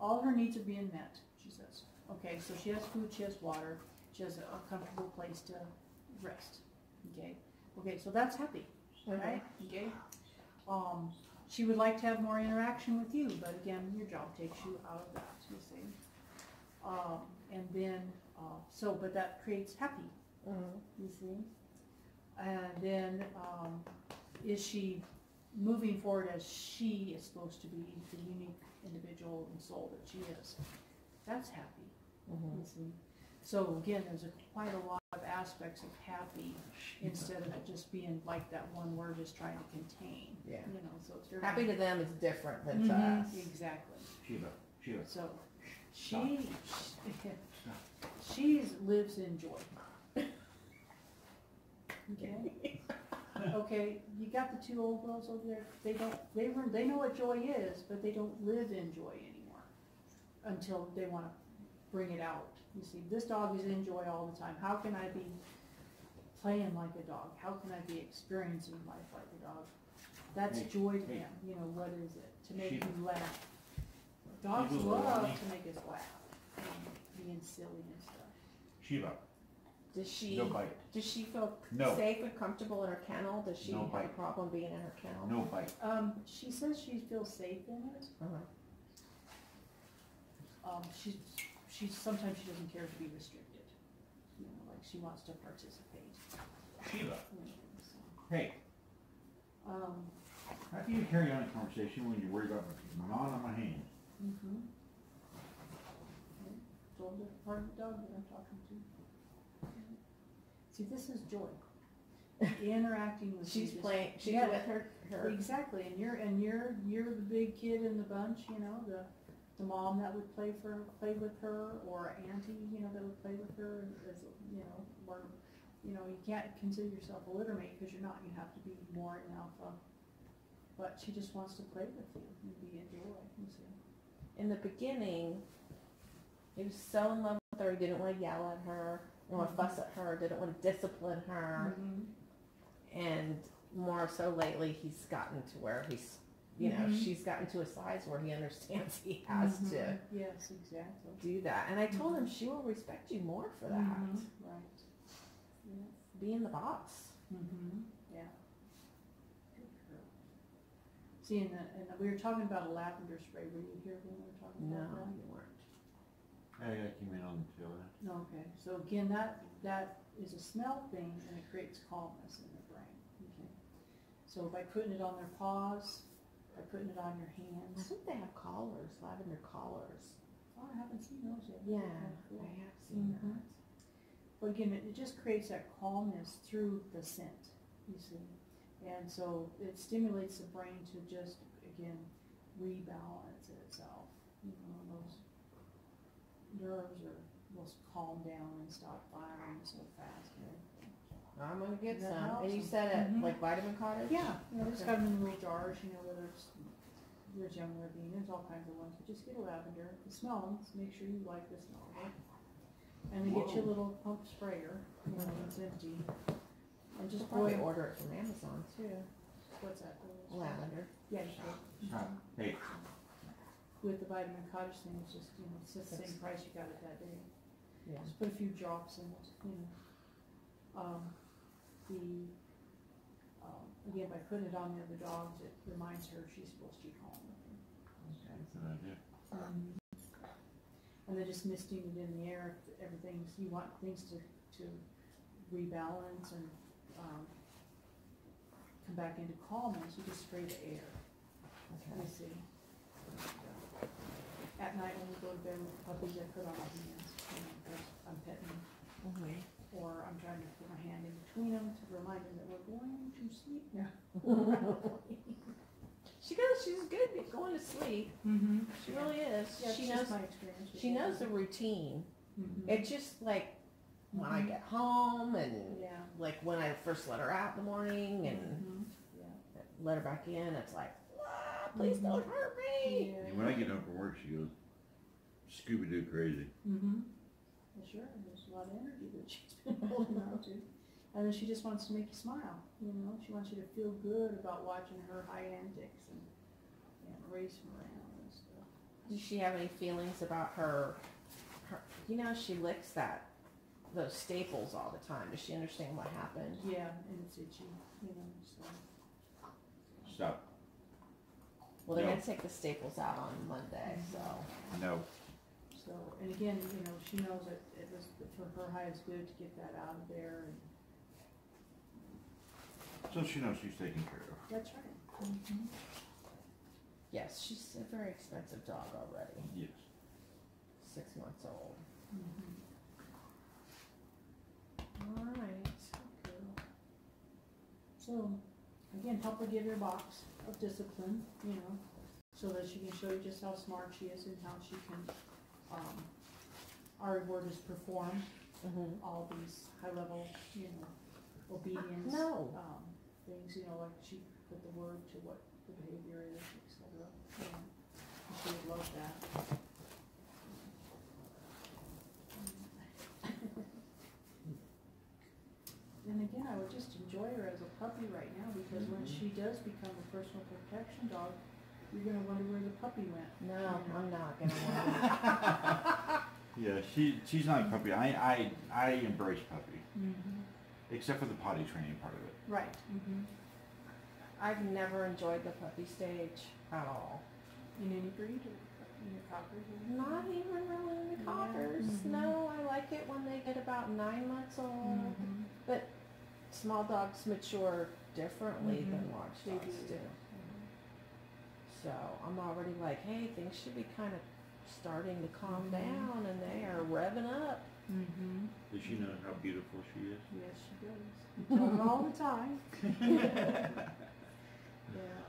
All her needs are being met, she says. Okay, so she has food, she has water, she has a comfortable place to rest. Okay, okay, so that's happy, right? Okay. She would like to have more interaction with you, but again, your job takes you out of that, you see. And then, but that creates happy, you see. And then, is she moving forward as she is supposed to be, the unique individual and soul that she is? That's happy, you see. So again, there's quite a lot of aspects of happy instead of it just being like that one word just trying to contain. Yeah. You know, so it's very Happy to them is different than to us. Exactly. Sheva. So she lives in joy. Okay. Okay, you got the two old girls over there. They know what joy is, but they don't live in joy anymore until they want to bring it out. You see, this dog is in joy all the time. How can I be playing like a dog? How can I be experiencing life like a dog? That's joy to them. You know, what is it? To make you laugh. Dogs love to make us laugh, being silly and stuff. Sheva. Does she? No bite. Does she feel No. safe and comfortable in her kennel? Does she No have bite. a problem being in her kennel? No bite. She says she feels safe in it. She's sometimes she doesn't care to be restricted. You know, like she wants to participate. Sheva. So, Hey, how can you carry on a conversation when you're worried about gnawing on my hand? Told the part of the dog that I'm talking to. See, this is joy. Interacting with She's you. playing. She's Yeah. with her. Exactly, and you're the big kid in the bunch. You know, the mom that would play with her, or auntie, you know, that would play with her, as you know, or you know, you can't consider yourself a litter mate because you're not. You have to be more an alpha. But she just wants to play with you and be in joy. You see. In the beginning, he was so in love with her. He didn't want to yell at her, didn't want to fuss at her, didn't want to discipline her. And more so lately, he's gotten to where he's, you know, she's gotten to a size where he understands he has to Yes, exactly. do that. And I told him she will respect you more for that. Right. Yeah. Being the boss. Yeah. Good girl. See, and we were talking about a lavender spray. Were you here when we were talking No, about that? you weren't. Yeah, I came in on the tail end. No, okay. So again, that is a smell thing, and it creates calmness in the brain. Okay. So by putting it on their paws, by putting it on your I hands. think they have collars, lavender collars. Oh, I haven't seen those yet. Yeah, Okay, cool. I have seen Mhm. that. But again, it just creates that calmness through the scent, you see. And so it stimulates the brain to just, again, rebalance itself. You know, those nerves will calm down and stop firing so fast and everything. I'm gonna get That some. helps And you them. said at Mhm. like Vitamin Cottage? Yeah, you know, just Okay. got them in little jars, you know, whether it's there's young bean, there's all kinds of ones, but just get a lavender, you smell them, so make sure you like the smell of it. And then get your little pump sprayer, you know, it's empty. And Just just probably boil, order it from Amazon too. what's that? Lavender. Yeah, you should. Huh. Hey, With the Vitamin Cottage thing, it's just, you know, it's just the same It's- price you got it that day. Yeah. Just put a few drops in it, you know. Again, by putting it on the other dogs, it reminds her she's supposed to be calm with them. that's an idea. And then just misting it in the air, if everything's, you want things to rebalance and, come back into calmness, you just spray the air, Okay. you see. At night when we go to bed with the puppies, I put on my hands, you know, 'cause I'm petting them, Mhm. or I'm trying to put my hand in between them to remind them that we're going to sleep now. She's good at going to sleep. Mm-hmm. She really is. Yeah, She it's knows just my experience. with she knows the them. routine. Mhm. It's just like when I Mhm. get home and Yeah. like when I first let her out in the morning and Mhm. Yeah. let her back in, it's like, ah, please don't hurt me. Yeah. And when I get home from work, she goes Scooby-Doo crazy. Mm-hmm. Well, sure, there's a lot of energy that she's been holding on to. And then she just wants to make you smile, you know, she wants you to feel good about watching her high antics and racing around and stuff. Does she have any feelings about her, you know, she licks those staples all the time. Does she understand what happened? Yeah, and it's itchy, you know, so. Stop. Well, they're No. gonna take the staples out on Monday, so. No. So, and again, you know, she knows that it was, for her highest good to get that out of there, and So she knows she's taken care of. that's right. Mm-hmm. Yes, she's a very expensive dog already. Yes. 6 months old. Mm-hmm. All right. So, again, help her get her box of discipline, you know, so that she can show you just how smart she is and how she can, our reward is perform Mm-hmm. all these high-level, you know, obedience. No. Things, you know, like she put the word to what the behavior is, et cetera. You know, and she would love that. And again, I would just enjoy her as a puppy right now, because when she does become a personal protection dog, you're gonna wonder where the puppy went. No, I'm not gonna Yeah, she's not a puppy. I embrace puppy, Mm-hmm. except for the potty training part of it. Right. Mm-hmm. I've never enjoyed the puppy stage at all. In any breed or in your cockers? Or Not even really in the cockers. Mhm. No, I like it when they get about 9 months old. Mhm. But small dogs mature differently than Mhm. large They dogs do. do. So I'm already like, hey, things should be kind of starting to calm Mhm. down, and they are revving up. Mm-hmm. Does she know how beautiful she is? Yes, she does. You tell her all the time. Yeah.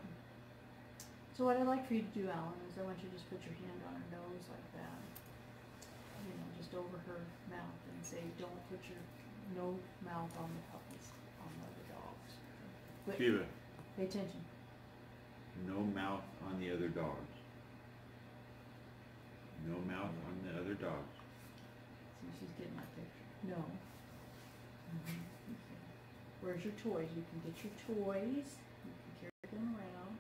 So what I'd like for you to do, Alan, is I want you to just put your hand on her nose like that. You know, just over her mouth, and say, don't put your no mouth on the puppies, on the other dogs. Quick, Sheva, pay attention. no mouth on the other dogs. No mouth on the other dogs. See, she's getting my picture. No. Okay. Where's your toys? You can get your toys. You can carry them around.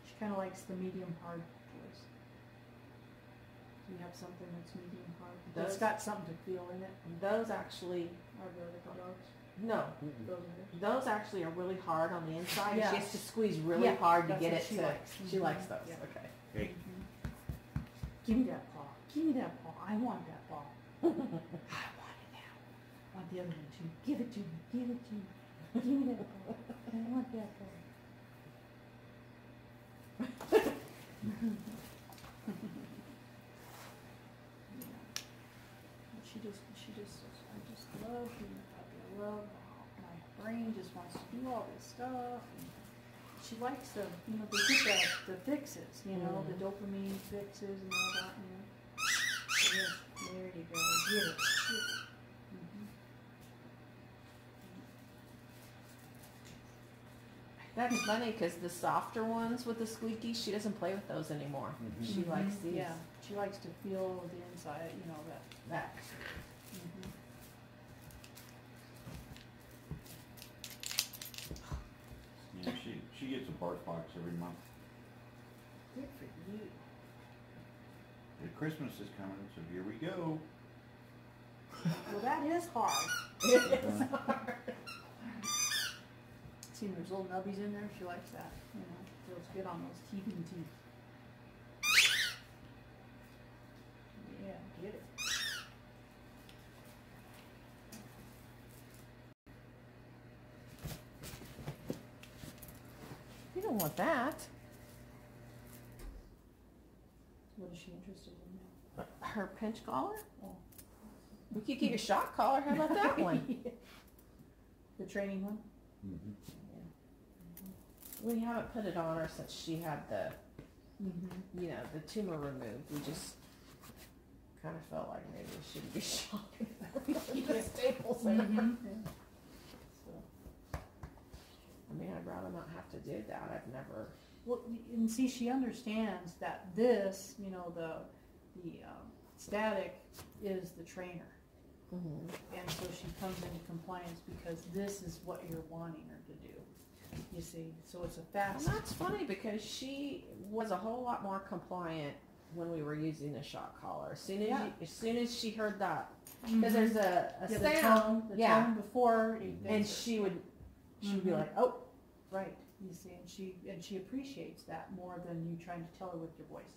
She kind of likes the medium hard toys. Do you have something that's medium hard? That's Those- got something to feel in it. Those actually, Are vertical dogs? No, Those are those actually are really hard on the inside. Yeah. She has to squeeze really Yeah, hard to that's get what it she to. likes. She Mhm. likes those. Yeah. Okay. Hey, Give me that paw. Give me that paw. I want that paw. I want it now. I want the other one too. Give it to me. Give it to me. Give me that paw. I want that paw. I just love being a puppy. I love, my brain just wants to do all this stuff. And she likes the, they get the fixes, the dopamine fixes and all that, So yes, there you go. Get it. Mhm. That's funny because the softer ones with the squeaky, she doesn't play with those anymore. Mhm. She likes these. Yeah, she likes to feel the inside, That. Mhm. yeah, she gets a bark box every month. Good for you. And Christmas is coming, so here we go. Well, that is hard. It is hard. See, there's little nubbies in there. She likes that. Feels good on those teeth and teeth. Yeah, get it. You don't want that. What is she interested in now? Her pinch collar? Oh. We could get your shock collar. How about that one? The training one? Mm-hmm. We haven't put it on her since she had the, Mm-hmm. the tumor removed. We just kind of felt like maybe we shouldn't be shocking her. The staples in her. Mm-hmm. I mean, I'd rather not have to do that. I've never. Well, and see, she understands that this, the static is the trainer. Mm-hmm. And so she comes into compliance because this is what you're wanting her to do. You see, so it's a fast. And that's funny because she was a whole lot more compliant when we were using the shock collar. As soon as she heard that, because there's a the sound, tone, tone before, and she would be like, oh, right. You see, and she appreciates that more than you trying to tell her with your voice,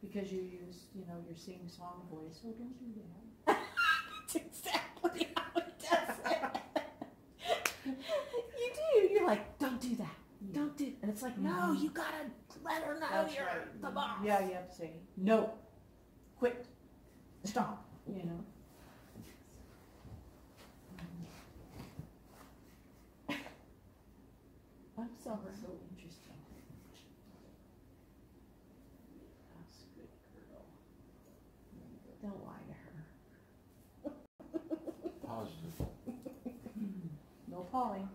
because you use, your sing-song voice. Oh, don't do that. That's exactly how it does it. You do. You're like, don't do that. Don't do. And it's like, no, you gotta let her know That's you're right. the boss. Yeah, you have to say no, quit, stop. I'm sorry. So interesting. That's a good girl. Don't lie to her. Positive. No pawing.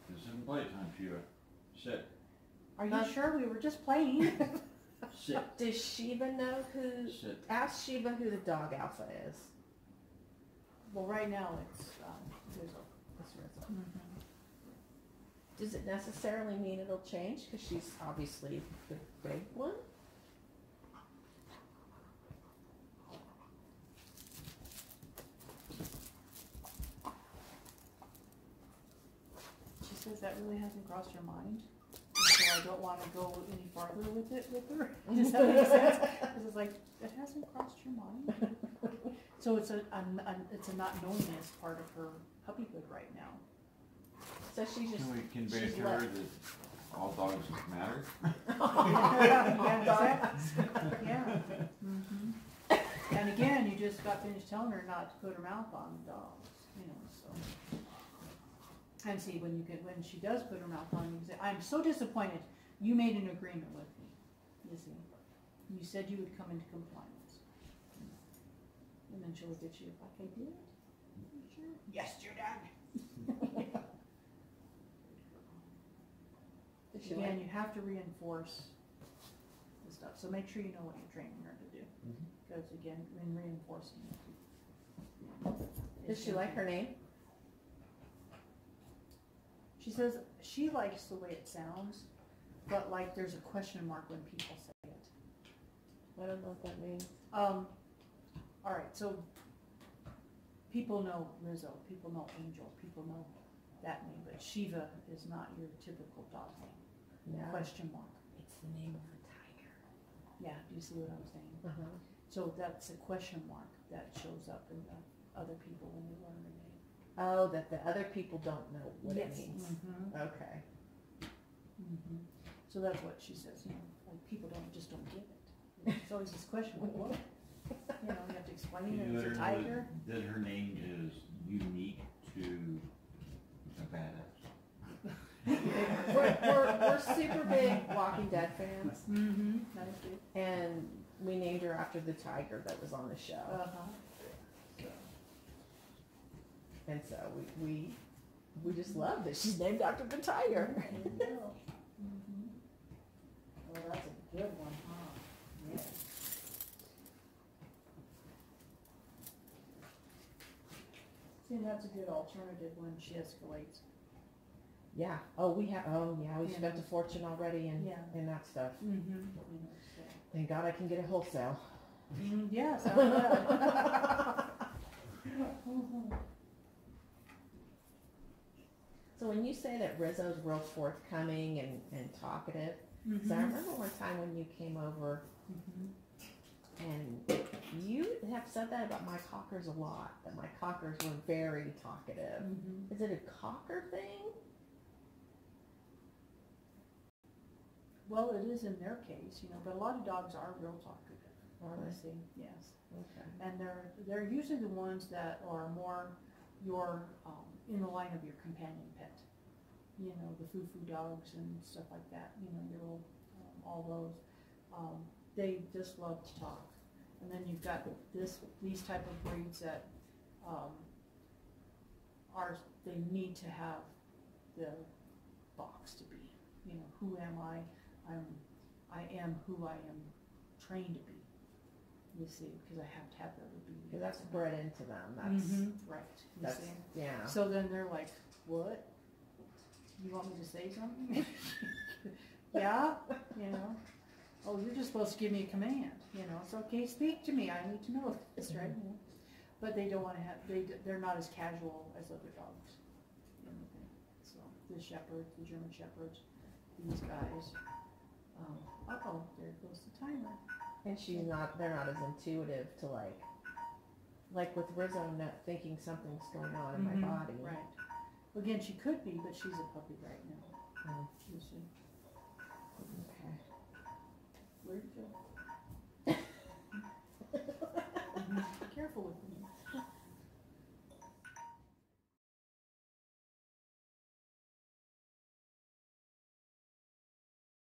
This isn't playtime, Sheva. Sit. Are you sure we were just playing? Sit. Does Sheva know who? Sit. Ask Sheva who the dog alpha is. Well, right now it's Rizzo. It's Rizzo. Does it necessarily mean it'll change? Because she's obviously the big one. She says that really hasn't crossed her mind. So I don't want to go any farther with it with her. Does that make sense? Because it's like, it hasn't crossed your mind. So it's a not knowingness part of her puppyhood right now. So she's just. Can we convey she's to her left. that all dogs matter? Yeah, exactly. Yeah. And again, you just got finished telling her not to put her mouth on dogs, so. And see, when she does put her mouth on you, say, I'm so disappointed. You made an agreement with me. You see, you said you would come into compliance. And then she'll look at you like, I did? You sure? Yes, you did. Again, you have to reinforce the stuff. So make sure you know what you're training her to do. Because again, in reinforcing it. Does she like her name? She says she likes the way it sounds, but like there's a question mark when people say it. I don't know what that means. All right, so people know Rizzo, people know Angel, people know that name, but Sheva is not your typical dog name. No. Question mark. It's the name of a tiger. Yeah, do you see what I'm saying? Uh-huh. So that's a question mark that shows up in the other people when they learn the name. Oh, that the other people don't know what it Yes. means. Mhm. Okay. Mhm. So that's what she says, you know, like people just don't get it. It's always this question, like, what? You know, you have to explain You it, let it's her a know tiger. that her name is unique to a badass. We're super big Walking Dead fans, Mm-hmm. That is good. and we named her after the tiger that was on the show. Uh-huh. And so we just love that she's named after the tiger. There you go. Mhm. Well, that's a good one, huh? Yes. See, that's a good alternative when she escalates. Yeah. Oh, we have. Oh, yeah. We Yeah. spent a fortune already in Yeah. that stuff. Mm-hmm. You know, so. Thank God I can get it wholesale. Yes, I bet. Mhm. So when you say that Rizzo's real forthcoming and talkative, so I Mhm. remember one time when you came over Mhm. and you have said that about my cockers a lot, that my cockers were very talkative. Mhm. Is it a cocker thing? Well, it is in their case, you know, but a lot of dogs are real talkative. Are I they? see, yes. Okay. And they're usually the ones that are more your, in the line of your companion pet. You know, the foo-foo dogs and stuff like that, you know, your little, all those. They just love to talk. And then you've got these type of breeds that, they need to have the box to be. You know, who am I? I am who I am trained to be. You see, because I have to have the obedience. Because that's bred into them. That's, Mhm. Right, you that's see. yeah. So then they're like, what? You want me to say something? Yeah, you know. Oh, you're just supposed to give me a command, you know. It's okay, speak to me, I need to know this, right? You know. But they don't want to have, they're not as casual as other dogs. You know, so the shepherds, the German shepherds, these guys. Uh-oh, there goes the timer. And they're not as intuitive to like with Rizzo not thinking something's going on in my Mhm. body. Right. Again, she could be, but she's a puppy right now. Mm. You see.